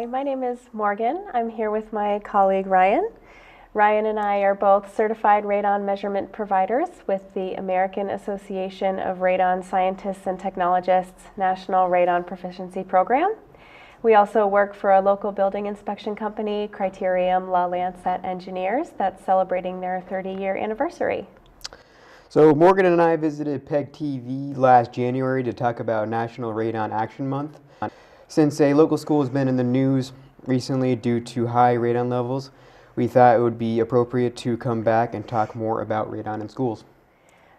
Hi, my name is Morgan. I'm here with my colleague Ryan. Ryan and I are both certified radon measurement providers with the American Association of Radon Scientists and Technologists National Radon Proficiency Program. We also work for a local building inspection company, Criterium-Lalancette Engineers, that's celebrating their 30-year anniversary. So Morgan and I visited PEG TV last January to talk about National Radon Action Month. Since a local school has been in the news recently due to high radon levels, we thought it would be appropriate to come back and talk more about radon in schools.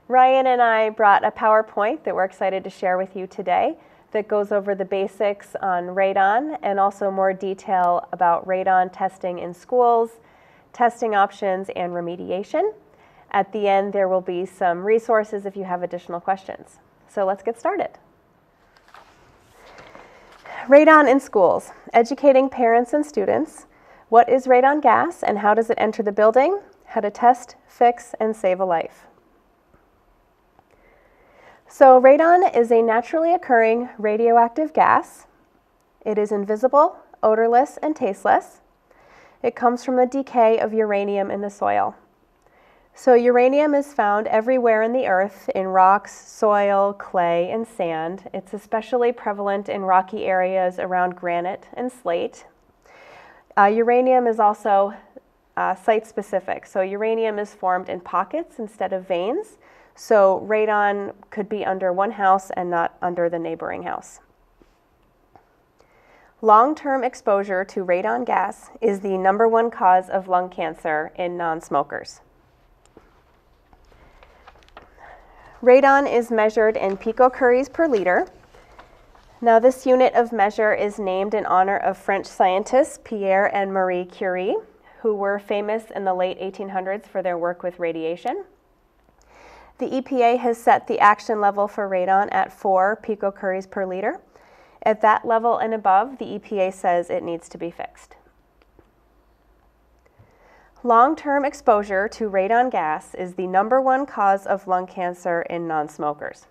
Ryan and I brought a PowerPoint that we're excited to share with you today that goes over the basics on radon and also more detail about radon testing in schools, testing options, and remediation. At the end, there will be some resources if you have additional questions. So let's get started. Radon in schools, educating parents and students. What is radon gas and how does it enter the building? How to test, fix, and save a life. So radon is a naturally occurring radioactive gas. It is invisible, odorless, and tasteless. It comes from the decay of uranium in the soil. So uranium is found everywhere in the earth, in rocks, soil, clay, and sand. It's especially prevalent in rocky areas around granite and slate. Uranium is also site-specific. So uranium is formed in pockets instead of veins. So radon could be under one house and not under the neighboring house. Long-term exposure to radon gas is the #1 cause of lung cancer in non-smokers. Radon is measured in picocuries per liter. Now this unit of measure is named in honor of French scientists Pierre and Marie Curie, who were famous in the late 1800s for their work with radiation. The EPA has set the action level for radon at 4 picocuries per liter. At that level and above, the EPA says it needs to be fixed. Long-term exposure to radon gas is the #1 cause of lung cancer in non-smokers.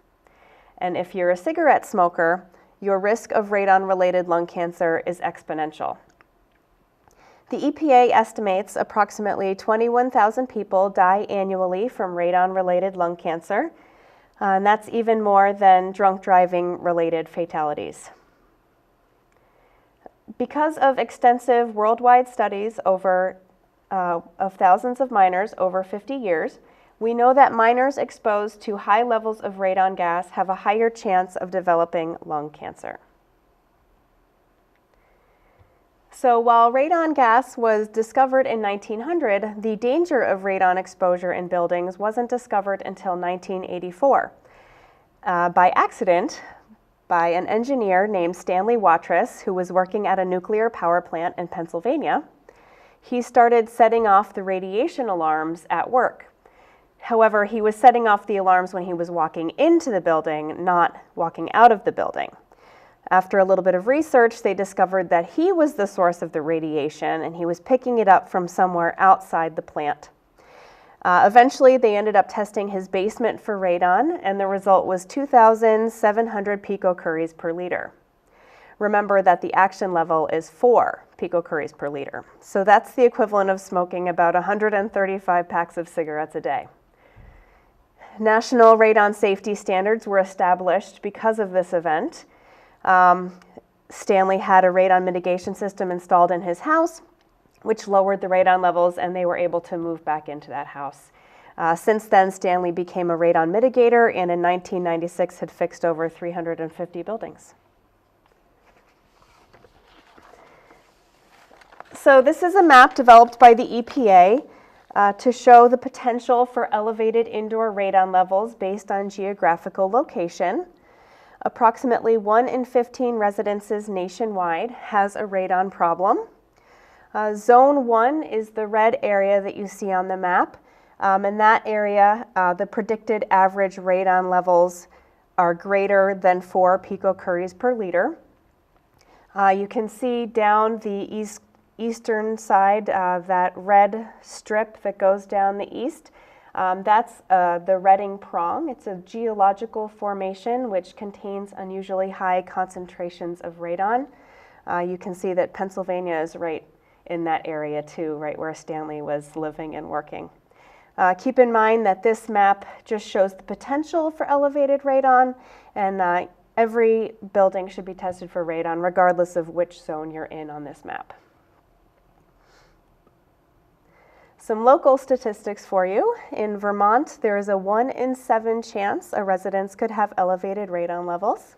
And if you're a cigarette smoker, your risk of radon-related lung cancer is exponential. The EPA estimates approximately 21,000 people die annually from radon-related lung cancer, and that's even more than drunk driving-related fatalities. Because of extensive worldwide studies of thousands of miners over 50 years, we know that miners exposed to high levels of radon gas have a higher chance of developing lung cancer. So while radon gas was discovered in 1900, the danger of radon exposure in buildings wasn't discovered until 1984. By accident, by an engineer named Stanley Watrous, who was working at a nuclear power plant in Pennsylvania. He started setting off the radiation alarms at work. However, he was setting off the alarms when he was walking into the building, not walking out of the building. After a little bit of research, they discovered that he was the source of the radiation and he was picking it up from somewhere outside the plant. Eventually, they ended up testing his basement for radon, and the result was 2,700 picocuries per liter. Remember that the action level is 4 picocuries per liter. So that's the equivalent of smoking about 135 packs of cigarettes a day. National radon safety standards were established because of this event. Stanley had a radon mitigation system installed in his house, which lowered the radon levels, and they were able to move back into that house. Since then, Stanley became a radon mitigator, and in 1996 had fixed over 350 buildings. So this is a map developed by the EPA to show the potential for elevated indoor radon levels based on geographical location. Approximately 1 in 15 residences nationwide has a radon problem. Zone 1 is the red area that you see on the map. In that area, the predicted average radon levels are greater than 4 picocuries per liter. You can see down the eastern side, that red strip that goes down the east. That's the Redding Prong. It's a geological formation which contains unusually high concentrations of radon. You can see that Pennsylvania is right in that area too, right where Stanley was living and working. Keep in mind that this map just shows the potential for elevated radon, and every building should be tested for radon regardless of which zone you're in on this map. Some local statistics for you. In Vermont, there is a 1 in 7 chance a residence could have elevated radon levels.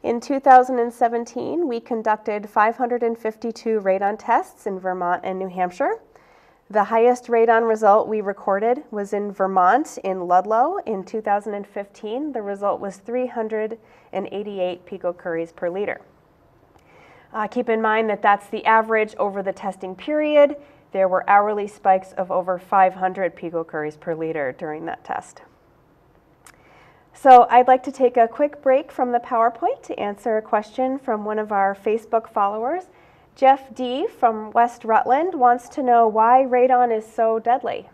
In 2017, we conducted 552 radon tests in Vermont and New Hampshire. The highest radon result we recorded was in Vermont in Ludlow. In 2015, the result was 388 picocuries per liter. Keep in mind that that's the average over the testing period. There were hourly spikes of over 500 picocuries per liter during that test. So I'd like to take a quick break from the PowerPoint to answer a question from one of our Facebook followers. Jeff D. from West Rutland wants to know why radon is so deadly.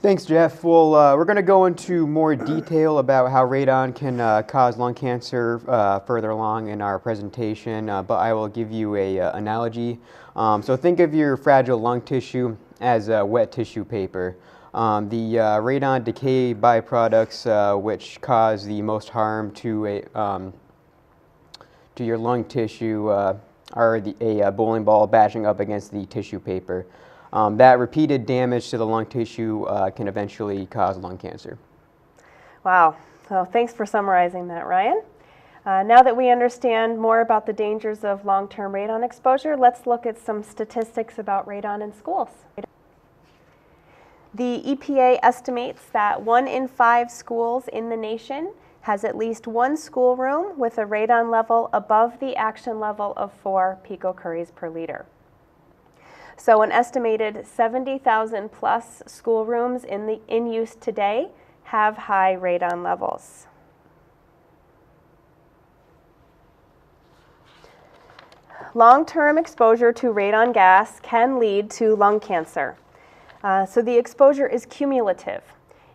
Thanks, Jeff. Well, we're going to go into more detail about how radon can cause lung cancer further along in our presentation, but I will give you an analogy. So think of your fragile lung tissue as wet tissue paper. The radon decay byproducts which cause the most harm to your lung tissue are a bowling ball bashing up against the tissue paper. That repeated damage to the lung tissue can eventually cause lung cancer. Wow. So thanks for summarizing that, Ryan. Now that we understand more about the dangers of long-term radon exposure, let's look at some statistics about radon in schools. The EPA estimates that 1 in 5 schools in the nation has at least one schoolroom with a radon level above the action level of 4 picocuries per liter. So an estimated 70,000 plus schoolrooms in use today have high radon levels. Long-term exposure to radon gas can lead to lung cancer. So the exposure is cumulative.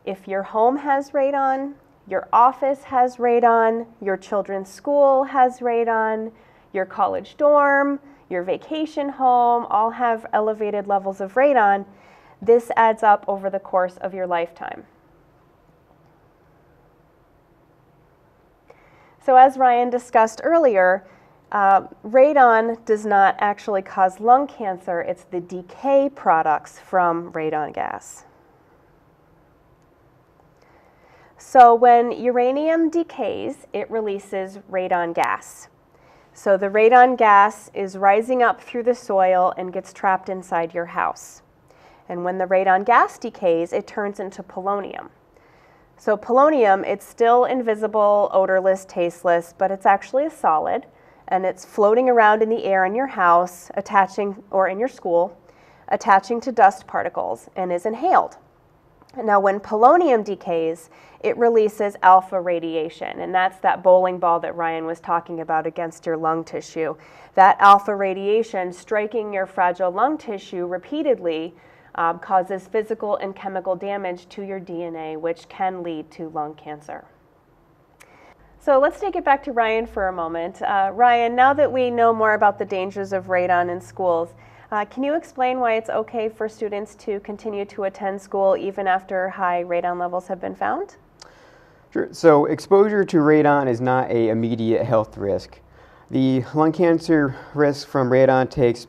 If your home has radon, your office has radon, your children's school has radon, your college dorm, your vacation home all have elevated levels of radon, this adds up over the course of your lifetime. So as Ryan discussed earlier, radon does not actually cause lung cancer, it's the decay products from radon gas. So when uranium decays, it releases radon gas. So the radon gas is rising up through the soil and gets trapped inside your house. And when the radon gas decays, it turns into polonium. So polonium, it's still invisible, odorless, tasteless, but it's actually a solid, and it's floating around in the air in your house, or in your school, attaching to dust particles, and is inhaled. Now, when polonium decays, it releases alpha radiation, and that's that bowling ball that Ryan was talking about against your lung tissue. That alpha radiation striking your fragile lung tissue repeatedly causes physical and chemical damage to your DNA, which can lead to lung cancer. So let's take it back to Ryan for a moment. Ryan, now that we know more about the dangers of radon in schools, can you explain why it's okay for students to continue to attend school even after high radon levels have been found? Sure. So exposure to radon is not an immediate health risk. The lung cancer risk from radon takes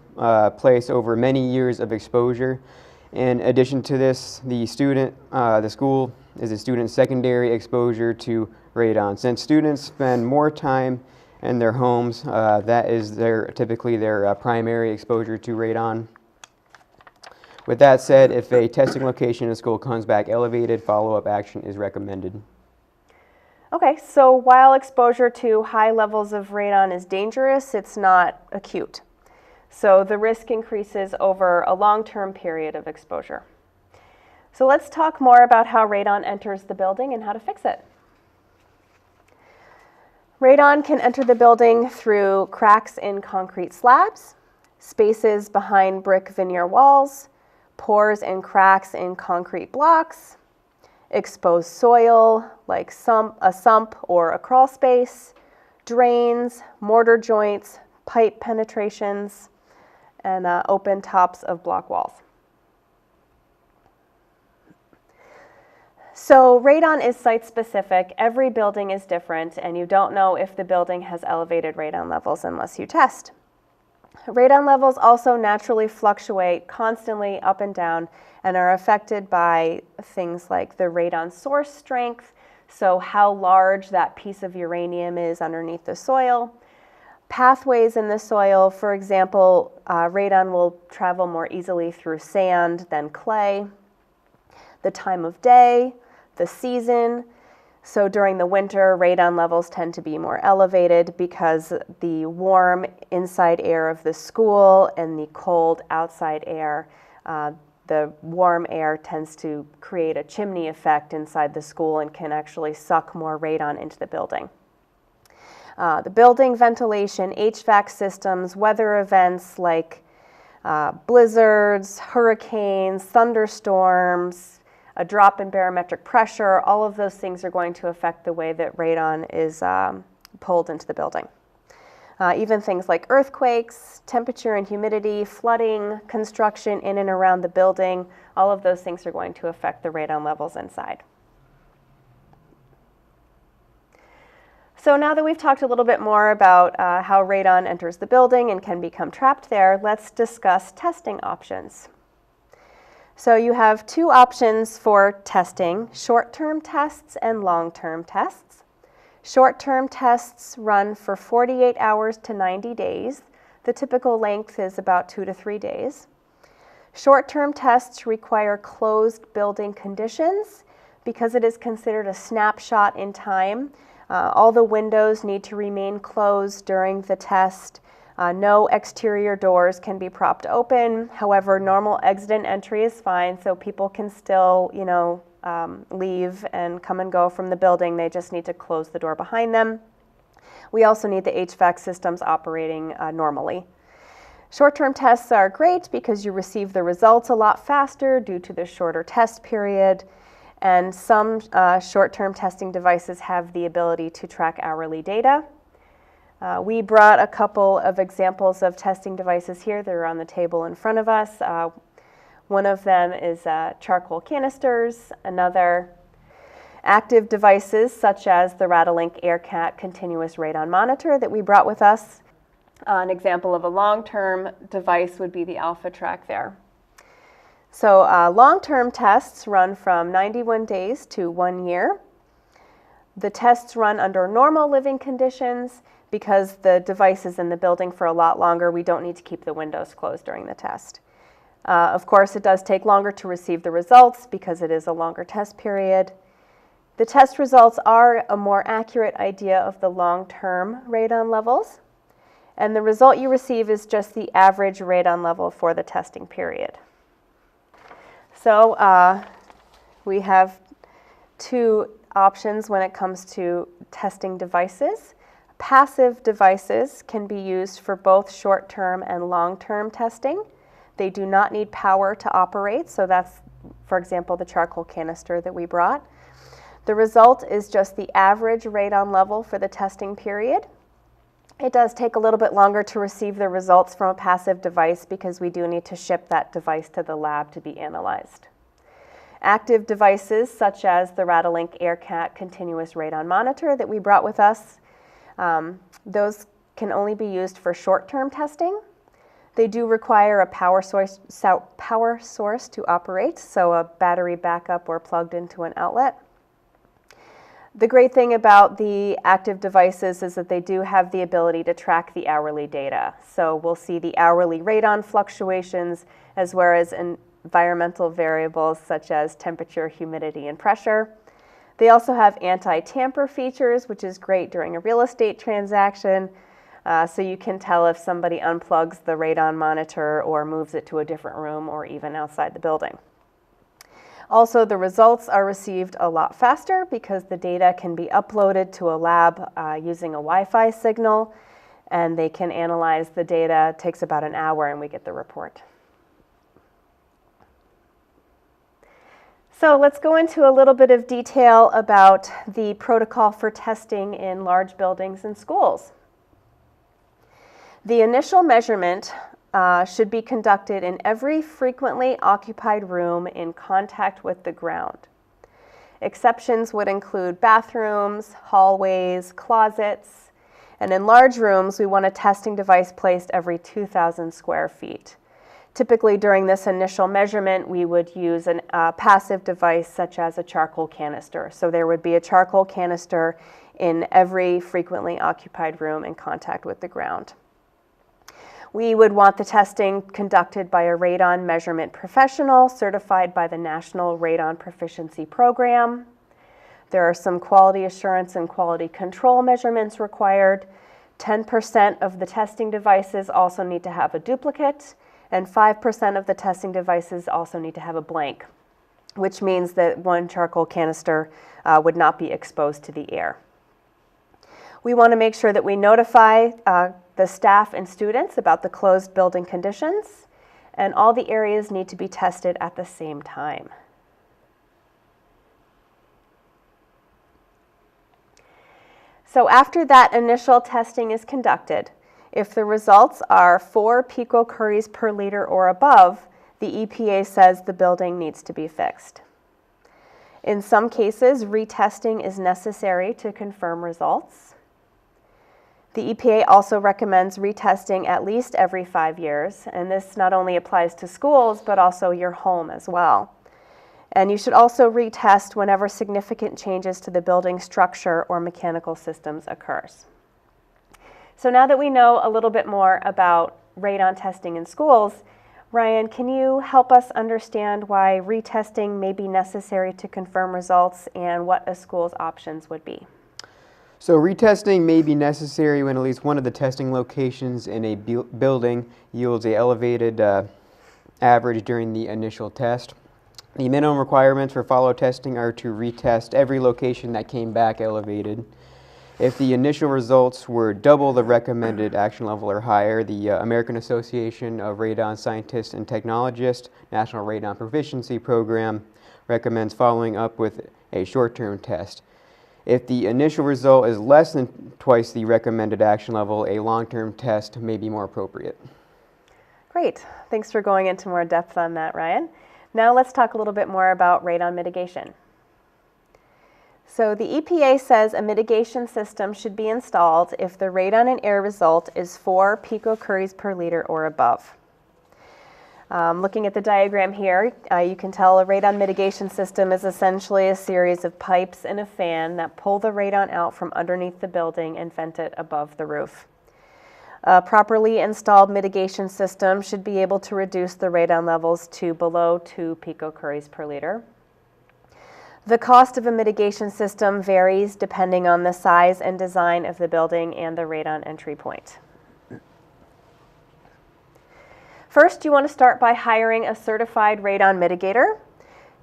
place over many years of exposure. In addition to this, the school is a student's secondary exposure to radon. Since students spend more time in their homes, that is typically their primary exposure to radon. With that said, if a testing location in a school comes back elevated, follow-up action is recommended. Okay, so while exposure to high levels of radon is dangerous, it's not acute. So the risk increases over a long-term period of exposure. So let's talk more about how radon enters the building and how to fix it. Radon can enter the building through cracks in concrete slabs, spaces behind brick veneer walls, pores and cracks in concrete blocks, exposed soil like a sump or a crawl space, drains, mortar joints, pipe penetrations, and open tops of block walls. So radon is site-specific. Every building is different, and you don't know if the building has elevated radon levels unless you test. Radon levels also naturally fluctuate constantly up and down and are affected by things like the radon source strength, so how large that piece of uranium is underneath the soil. Pathways in the soil, for example, radon will travel more easily through sand than clay. The time of day, the season. So during the winter, radon levels tend to be more elevated because the warm inside air of the school and the cold outside air, the warm air tends to create a chimney effect inside the school and can actually suck more radon into the building. The building ventilation, HVAC systems, weather events like blizzards, hurricanes, thunderstorms, a drop in barometric pressure, all of those things are going to affect the way that radon is pulled into the building. Even things like earthquakes, temperature and humidity, flooding, construction in and around the building, all of those things are going to affect the radon levels inside. So now that we've talked a little bit more about how radon enters the building and can become trapped there, let's discuss testing options. So you have two options for testing, short-term tests and long-term tests. Short-term tests run for 48 hours to 90 days. The typical length is about 2 to 3 days. Short-term tests require closed building conditions because it is considered a snapshot in time. All the windows need to remain closed during the test. No exterior doors can be propped open. However, normal exit and entry is fine, so people can still, leave and come and go from the building. They just need to close the door behind them. We also need the HVAC systems operating normally. Short-term tests are great because you receive the results a lot faster due to the shorter test period. And some short-term testing devices have the ability to track hourly data. We brought a couple of examples of testing devices here. They're on the table in front of us. One of them is charcoal canisters. Another, active devices such as the Radon AirCat continuous radon monitor that we brought with us. An example of a long-term device would be the Alpha Track there. So long-term tests run from 91 days to 1 year. The tests run under normal living conditions. Because the device is in the building for a lot longer, we don't need to keep the windows closed during the test. Of course, it does take longer to receive the results because it is a longer test period. The test results are a more accurate idea of the long-term radon levels, and the result you receive is just the average radon level for the testing period. So we have two options when it comes to testing devices. Passive devices can be used for both short-term and long-term testing. They do not need power to operate, so that's, for example, the charcoal canister that we brought. The result is just the average radon level for the testing period. It does take a little bit longer to receive the results from a passive device because we do need to ship that device to the lab to be analyzed. Active devices such as the Radon AirCat continuous radon monitor that we brought with us, those can only be used for short-term testing. They do require a power source to operate, so a battery backup or plugged into an outlet. The great thing about the active devices is that they do have the ability to track the hourly data. So we'll see the hourly radon fluctuations as well as environmental variables such as temperature, humidity, and pressure. They also have anti-tamper features, which is great during a real estate transaction. So you can tell if somebody unplugs the radon monitor or moves it to a different room or even outside the building. Also, the results are received a lot faster because the data can be uploaded to a lab using a Wi-Fi signal, and they can analyze the data. It takes about an hour and we get the report. So let's go into a little bit of detail about the protocol for testing in large buildings and schools. The initial measurement should be conducted in every frequently occupied room in contact with the ground. Exceptions would include bathrooms, hallways, closets, and in large rooms, we want a testing device placed every 2,000 square feet. Typically, during this initial measurement, we would use a passive device such as a charcoal canister. So there would be a charcoal canister in every frequently occupied room in contact with the ground. We would want the testing conducted by a radon measurement professional certified by the National Radon Proficiency Program. There are some quality assurance and quality control measurements required. 10% of the testing devices also need to have a duplicate, and 5% of the testing devices also need to have a blank, which means that one charcoal canister would not be exposed to the air. We want to make sure that we notify the staff and students about the closed building conditions, and all the areas need to be tested at the same time. So after that initial testing is conducted, if the results are 4 picocuries per liter or above, the EPA says the building needs to be fixed. In some cases, retesting is necessary to confirm results. The EPA also recommends retesting at least every 5 years, and this not only applies to schools, but also your home as well. And you should also retest whenever significant changes to the building structure or mechanical systems occurs. So now that we know a little bit more about radon testing in schools, Ryan, can you help us understand why retesting may be necessary to confirm results and what a school's options would be? So retesting may be necessary when at least one of the testing locations in a building yields an elevated average during the initial test. The minimum requirements for follow testing are to retest every location that came back elevated. If the initial results were double the recommended action level or higher, the American Association of Radon Scientists and Technologists National Radon Proficiency Program recommends following up with a short-term test. If the initial result is less than twice the recommended action level, a long-term test may be more appropriate. Great. Thanks for going into more depth on that, Ryan. Now let's talk a little bit more about radon mitigation. So the EPA says a mitigation system should be installed if the radon in air result is 4 picocuries per liter or above. Looking at the diagram here, you can tell a radon mitigation system is essentially a series of pipes and a fan that pull the radon out from underneath the building and vent it above the roof. A properly installed mitigation system should be able to reduce the radon levels to below 2 picocuries per liter. The cost of a mitigation system varies depending on the size and design of the building and the radon entry point. First, you want to start by hiring a certified radon mitigator.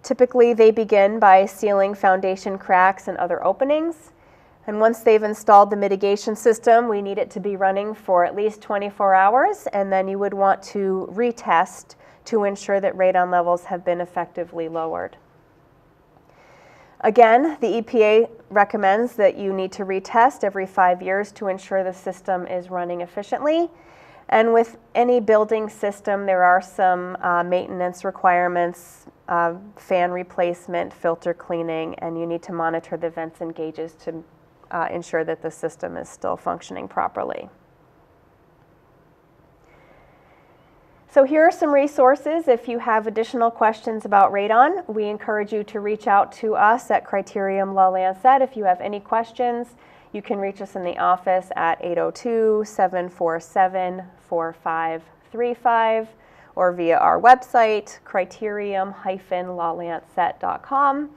Typically, they begin by sealing foundation cracks and other openings. And once they've installed the mitigation system, we need it to be running for at least 24 hours, and then you would want to retest to ensure that radon levels have been effectively lowered. Again, the EPA recommends that you need to retest every 5 years to ensure the system is running efficiently. And with any building system, there are some maintenance requirements, fan replacement, filter cleaning, and you need to monitor the vents and gauges to ensure that the system is still functioning properly. So here are some resources. If you have additional questions about radon, we encourage you to reach out to us at Criterium-Lalancette. If you have any questions, you can reach us in the office at 802-747-4535 or via our website, criterium-lalancette.com.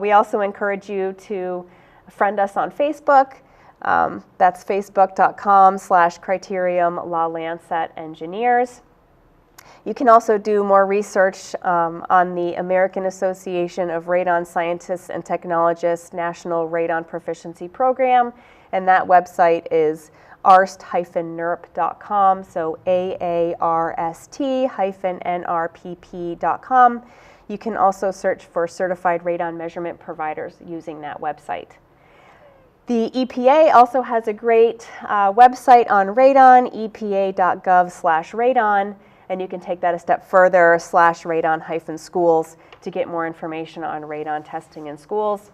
We also encourage you to friend us on Facebook. That's facebook.com/Criterium-Lalancette Engineers. You can also do more research on the American Association of Radon Scientists and Technologists National Radon Proficiency Program, and that website is arst-nrpp.com, so AARST-nrpp.com. You can also search for certified radon measurement providers using that website. The EPA also has a great website on radon, epa.gov/radon, and you can take that a step further, /radon-schools, to get more information on radon testing in schools.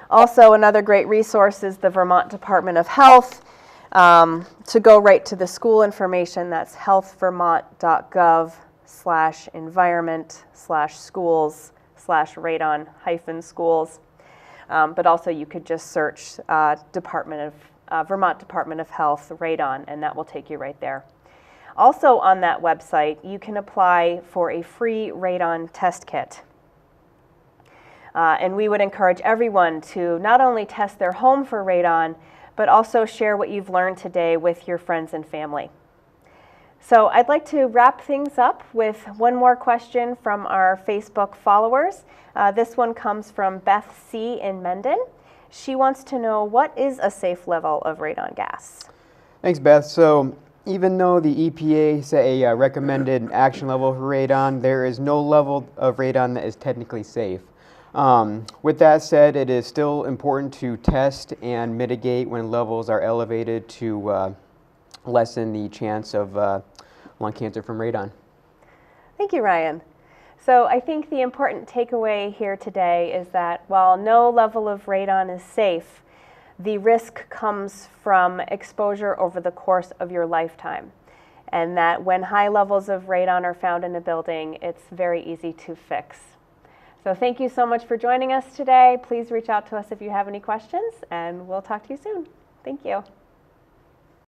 Also, another great resource is the Vermont Department of Health. To go right to the school information, that's healthvermont.gov/environment/schools/radon-schools. But also you could just search Vermont Department of Health radon, and that will take you right there. Also on that website, you can apply for a free radon test kit. And we would encourage everyone to not only test their home for radon, but also share what you've learned today with your friends and family. So I'd like to wrap things up with one more question from our Facebook followers. This one comes from Beth C. in Mendon. She wants to know, what is a safe level of radon gas? Thanks, Beth. So even though the EPA set a recommended action level for radon, there is no level of radon that is technically safe. With that said, it is still important to test and mitigate when levels are elevated to lessen the chance of lung cancer from radon. Thank you, Ryan. So I think the important takeaway here today is that while no level of radon is safe, the risk comes from exposure over the course of your lifetime. And that when high levels of radon are found in a building, it's very easy to fix. So thank you so much for joining us today. Please reach out to us if you have any questions, and we'll talk to you soon. Thank you.